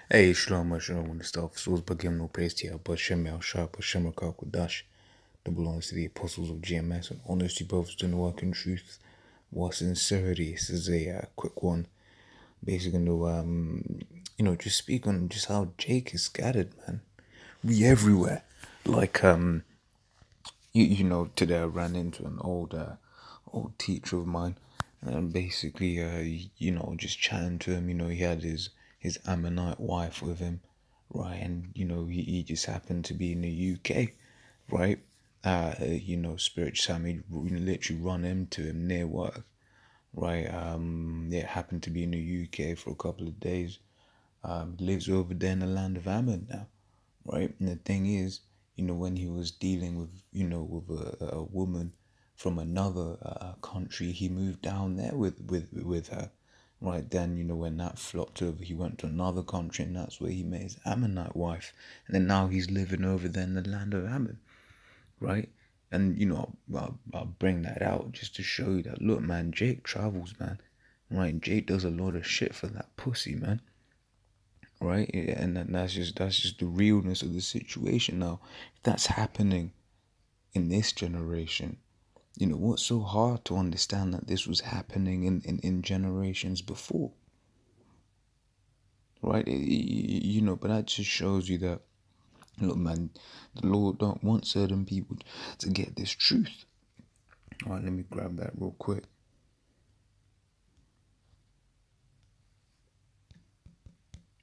Ey, Shalom and stuff. So but give no praise to you, but Shem Shah, but Shem Dash. That belongs to the apostles of GMS and honesty, brothers doing the work in truth. What sincerity. This is a quick one. Basically, just speak on just how Jake is scattered, man. We everywhere. Like today I ran into an old teacher of mine, and basically, just chatting to him. He had his Ammonite wife with him, right? And he just happened to be in the UK, right? Spirit just had me literally run into him near work, right? Yeah, happened to be in the UK for a couple of days. Lives over there in the land of Ammon now, right? And the thing is, when he was dealing with, with a woman from another country, he moved down there with her, right? Then, when that flopped over, he went to another country, and that's where he met his Ammonite wife, and then now he's living over there in the land of Ammon, right? And I'll bring that out just to show you that, look, man, Jake travels, man, right? Jake does a lot of shit for that pussy, man. Right, and that's just the realness of the situation. Now, if that's happening in this generation, what's so hard to understand that this was happening in generations before, right? But that just shows you that, look, man, the Lord don't want certain people to get this truth. All right, let me grab that real quick.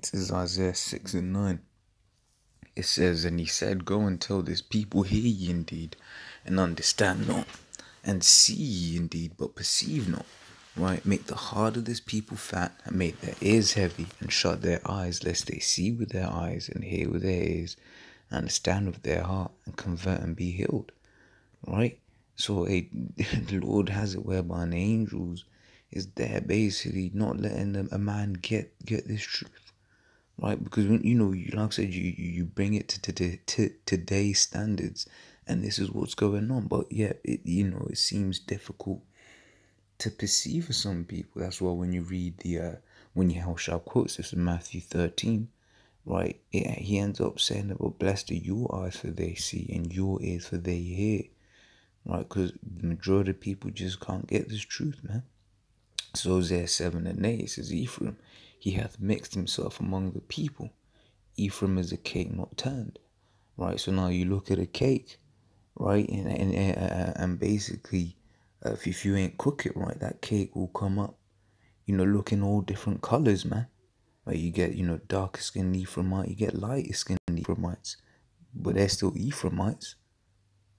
This is Isaiah 6 and 9. It says, and he said, go and tell this people, hear ye indeed, and understand not, and see ye indeed, but perceive not. Right? Make the heart of this people fat, and make their ears heavy, and shut their eyes, lest they see with their eyes, and hear with their ears, and understand with their heart, and convert and be healed. Right? So the Lord has it whereby an angels is there basically not letting a man get this truth. Right, because when like I said, you bring it to today's standards, and this is what's going on. But yeah, it seems difficult to perceive for some people. That's why when you read when Yahushua quotes this in Matthew 13, right, he ends up saying that, well, blessed are your eyes for they see, and your ears for they hear, right? Because the majority of people just can't get this truth, man. So Hosea 7 and 8 says, Ephraim, he hath mixed himself among the people. Ephraim is a cake not turned, right? So now you look at a cake, right? And basically, if you ain't cook it right, that cake will come up, looking all different colors, man. Right? You get, darker skinned Ephraimite, you get lighter skinned Ephraimites, but they're still Ephraimites,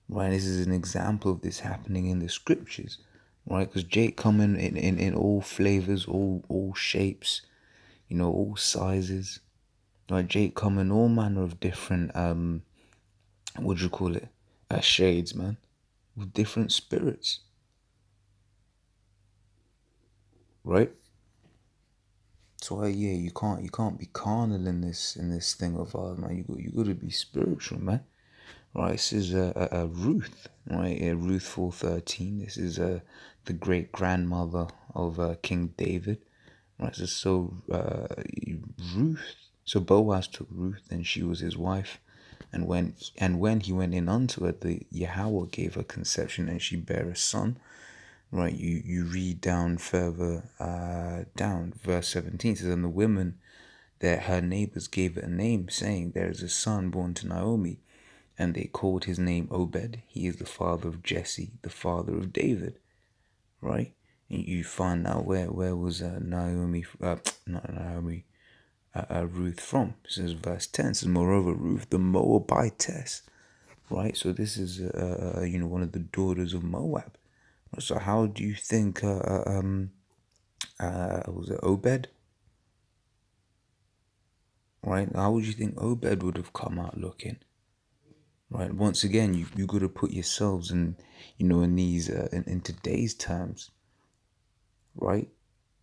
right? This is an example of this happening in the scriptures, right? Because Jake coming in all flavors, all shapes, all sizes. Right, Jake come in all manner of different what do you call it? Shades, man. With different spirits. Right? So yeah, you can't be carnal in this thing of ours, man. You gotta be spiritual, man. Right, this is Ruth, right? Ruth 4:13. This is the great grandmother of King David. Right, so Ruth. So Boaz took Ruth, and she was his wife. And when he went in unto her, the Yahweh gave her conception, and she bare a son. Right, you read down further, down verse 17 says, and the women that her neighbors gave it a name, saying, there is a son born to Naomi, and they called his name Obed. He is the father of Jesse, the father of David. Right, and you find out where was Naomi, not Naomi. Ruth from. This is verse 10. It says, moreover, Ruth the Moabitess, right? So this is one of the daughters of Moab. So how do you think was it Obed? Right? How would you think Obed would have come out looking? Right? Once again, you got to put yourselves in in these in today's terms, right?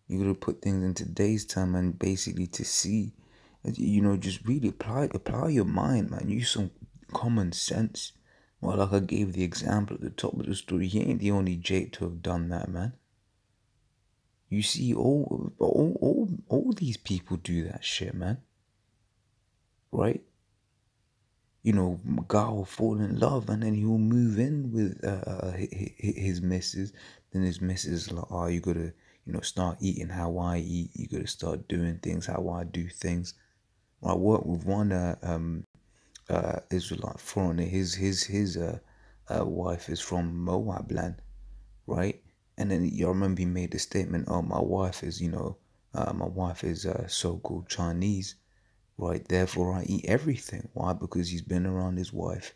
You got to put things in today's time, and basically to see, just really apply your mind, man. Use some common sense. Well, like I gave the example at the top of the story, he ain't the only Jake to have done that, man. You see, all these people do that shit, man. right? You know, a guy will fall in love and then he will move in with his missus. Then his missus is like, oh, you gotta, start eating how I eat. You gotta start doing things how I do things. I worked with one Israelite foreigner. His wife is from Moab land, right? And then I remember he made the statement, "Oh, my wife is so-called Chinese, right? Therefore, I eat everything." Why? Because he's been around his wife,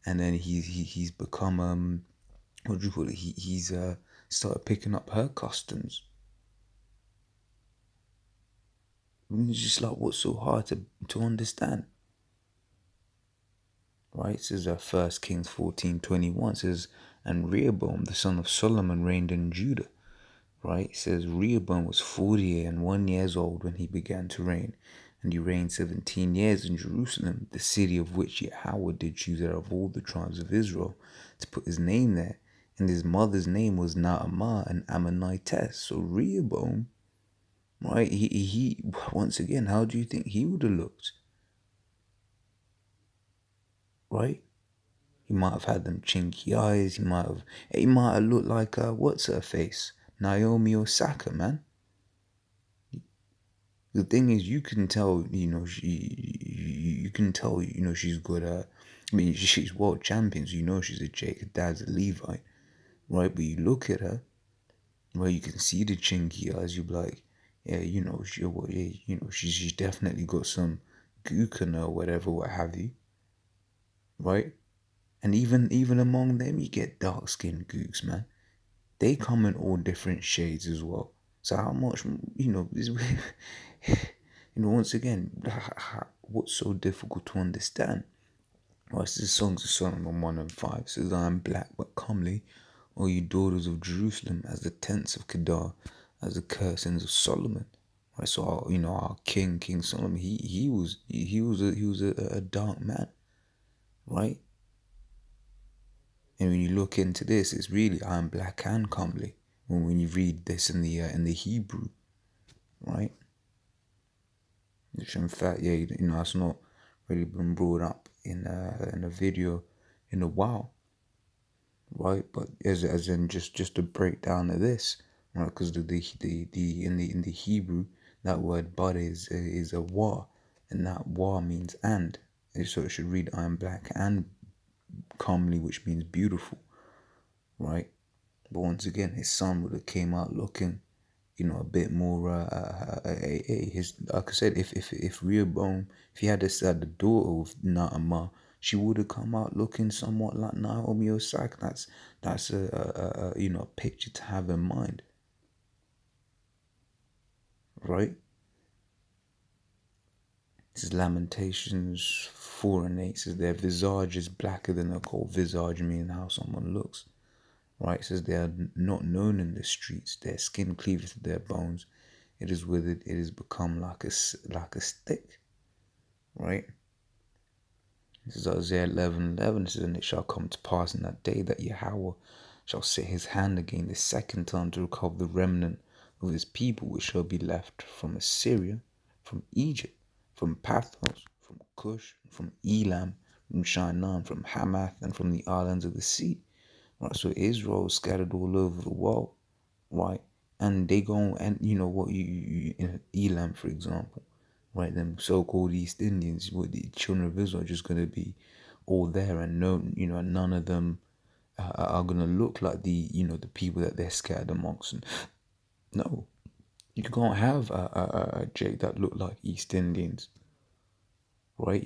and then he's become what do you call it? He's started picking up her customs. I mean, it's just like, what's so hard to understand? Right? It says 1 Kings 14:21 says, and Rehoboam, the son of Solomon, reigned in Judah. Right? It says Rehoboam was 40 and 1 years old when he began to reign, and he reigned 17 years in Jerusalem, the city of which Yahweh did choose out of all the tribes of Israel to put his name there. And his mother's name was Naamah, an Ammonitess. So Rehoboam, right? He once again, how do you think he would have looked? Right? He might have had them chinky eyes. He might have looked like what's her face, Naomi Osaka, man. The thing is, you can tell, you can tell, she's good. I mean, she's world champions. She's a Jacob, dad's a Levite, right? But you look at her, where you can see the chinky eyes. You're like, yeah, she's definitely got some gook in her, or whatever, what have you, right? And even among them, you get dark skinned gooks, man. They come in all different shades as well. So how much, is, once again, what's so difficult to understand? Well, it's the Songs of Solomon 1 and 5. It says, I am black but comely, O you daughters of Jerusalem, as the tents of Kedar, as the curtains of Solomon. Right, so our King Solomon, he was a dark man, right? And when you look into this, it's really I am black and comely. When you read this in the Hebrew, right? Which in fact, yeah, it's not really been brought up in a video in a while, right? But as in just a breakdown of this, right? Because in the Hebrew, that word "but" is a "wa," and that "wa" means "and." So it should read "I am black and comely," which means beautiful, right? But once again, his son would have came out looking, a bit more. His like I said, if Rehoboam, if he had the daughter of Naamah, she would have come out looking somewhat like Naomi Osaka. That's a picture to have in mind, right? This is Lamentations 4 and 8 says their visage is blacker than a coal. Visage meaning how someone looks. Right, it says they are not known in the streets. Their skin cleaveth to their bones. It is withered. It is become like a stick. Right. This is Isaiah 11:11. It says, and it shall come to pass in that day that Yahweh shall set his hand again the second time to recover the remnant of his people, which shall be left from Assyria, from Egypt, from Pathros, from Cush, from Elam, from Shinar, from Hamath, and from the islands of the sea. Right, so Israel is scattered all over the world, right? And they go and what you in Elam, for example, right? Them so-called East Indians, what the children of Israel are just gonna be all there, and none of them are gonna look like the people that they're scattered amongst. And no, you can't have a Jake that look like East Indians, right?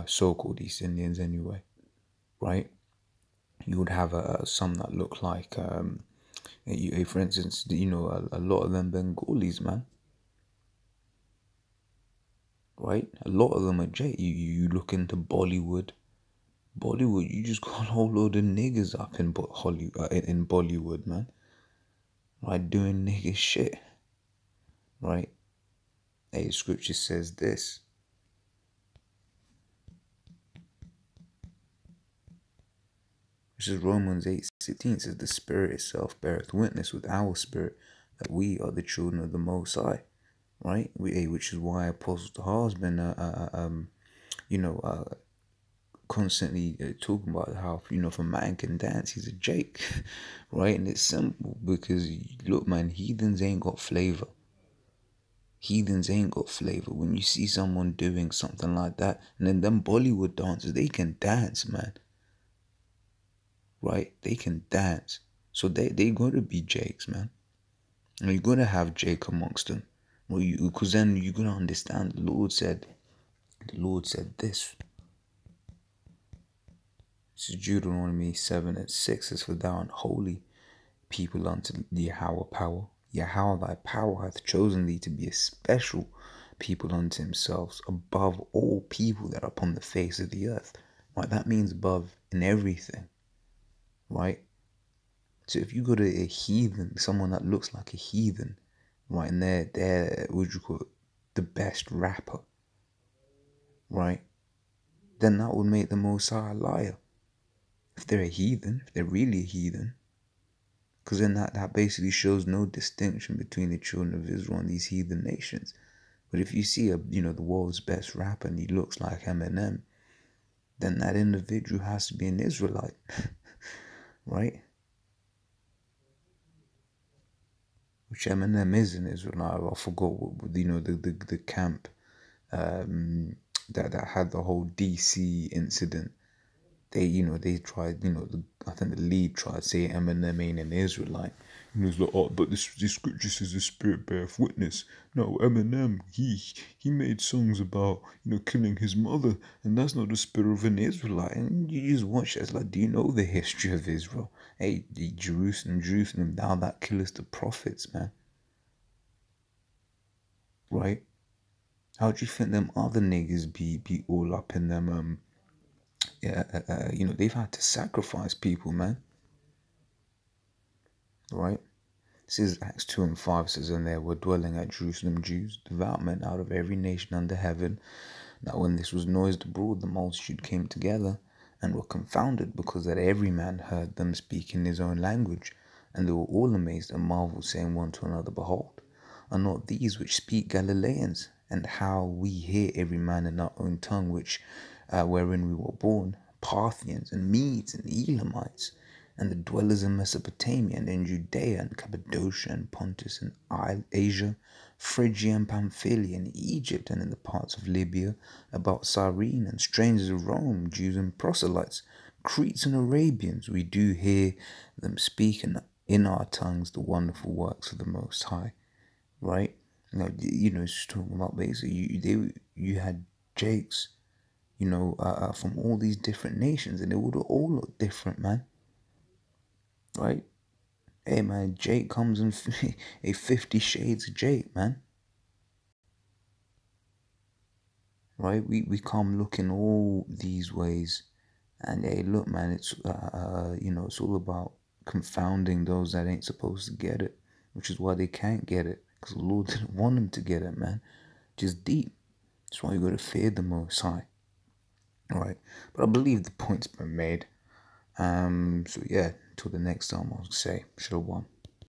So-called East Indians anyway, right? You would have some that look like for instance, a lot of them Bengalis, man, right? A lot of them are J. You look into Bollywood, you just got a whole load of niggas up in Hollywood, in Bollywood, man, right, doing nigga shit, right? Hey, scripture says this. This is Romans 8:16. Says the Spirit itself beareth witness with our spirit that we are the children of the Most High. right? Which is why Apostle Paul has been, constantly talking about how, if a man can dance, he's a Jake, right? And it's simple because, look, man, heathens ain't got flavor. Heathens ain't got flavor. When you see someone doing something like that, and then them Bollywood dancers, they can dance, man. Right? They can dance. So they gotta be Jakes, man. And you're gonna have Jake amongst them. Well, because then you're gonna understand the Lord said this. This is Deuteronomy 7:6. It says, "For thou art holy people unto Yahweh power. Yahweh thy power hath chosen thee to be a special people unto himself, above all people that are upon the face of the earth." Right? That means above in everything. Right? So if you go to a heathen, someone that looks like a heathen, right, and they're what would you call it, the best rapper, right, then that would make the Most High a liar. If they're a heathen, if they're really a heathen, because then that basically shows no distinction between the children of Israel and these heathen nations. But if you see the world's best rapper and he looks like Eminem, then that individual has to be an Israelite, right? Which Eminem is an Israelite. I forgot what the camp that had the whole DC incident. They tried, I think the lead tried to say Eminem ain't an Israelite. And he was like, oh, but this scripture says the spirit beareth witness. No, Eminem, he made songs about, killing his mother, and that's not the spirit of an Israelite. And you just watch it, it's like, do you know the history of Israel? Hey, Jerusalem, thou that killest the prophets, man. Right? How do you think them other niggas be all up in them, they've had to sacrifice people, man. Right? This is Acts 2:5 says, "And there were dwelling at Jerusalem Jews, devout men out of every nation under heaven. Now when this was noised abroad, the multitude came together and were confounded, because that every man heard them speak in his own language. And they were all amazed and marveled, saying one to another, Behold, are not these which speak Galileans? And how we hear every man in our own tongue, which wherein we were born, Parthians and Medes and Elamites, and the dwellers in Mesopotamia and in Judea and Cappadocia and Pontus and Asia, Phrygia and Pamphylia and Egypt, and in the parts of Libya about Cyrene, and strangers of Rome, Jews and proselytes, Cretes and Arabians, we do hear them speak in our tongues the wonderful works of the Most High." Right? It's talking about basically you had Jakes, from all these different nations, and they would all look different, man. Right? Hey, man, Jake comes in a 50 Shades of Jake, man. Right? We come looking all these ways, and hey, look, man, it's it's all about confounding those that ain't supposed to get it, which is why they can't get it, because the Lord didn't want them to get it, man. Just deep. That's why you gotta fear the Most High. Alright, but I believe the point's been made. So yeah, until the next time, I'll say, Shalom.